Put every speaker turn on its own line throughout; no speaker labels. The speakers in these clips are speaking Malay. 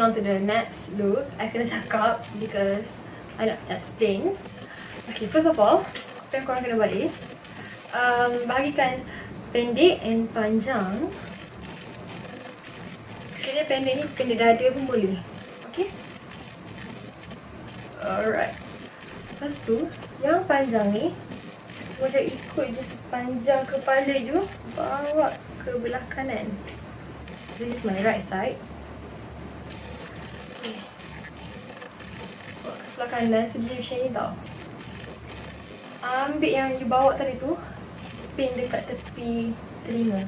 moving on to the next look. I kena cakap because I nak explain. Okay, first of all, apa yang korang kena buat is bahagikan pendek and panjang. Kena pendek ni, pendek dada pun boleh. Okay? Alright. Lepas tu, yang panjang ni macam ikut je sepanjang kepala je, bawa ke belah kanan. This is my right side. Okay. Bawa ke sebelah kanan, so dia macam ni tau. Ambil yang you bawa tadi tu, pin dekat tepi telinga.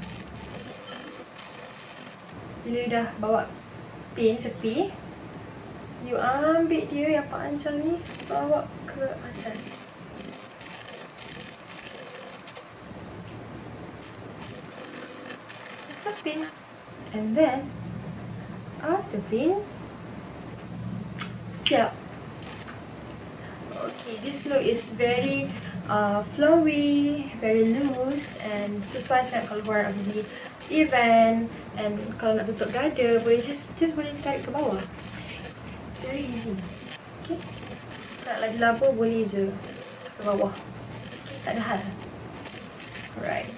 Bila you dah bawa pin tepi, you ambil dia yang panjang ni, bawa ke atas. Just the pin. And then, out the pin. Siap. Okay, this look is very flowy, very loose, and sesuai sangat kalau korang nak pergi event, and kalau nak tutup dada boleh just boleh tarik ke bawah. It's very easy. Okay, nak lagi laba boleh je ke bawah, tak ada hal. Alright.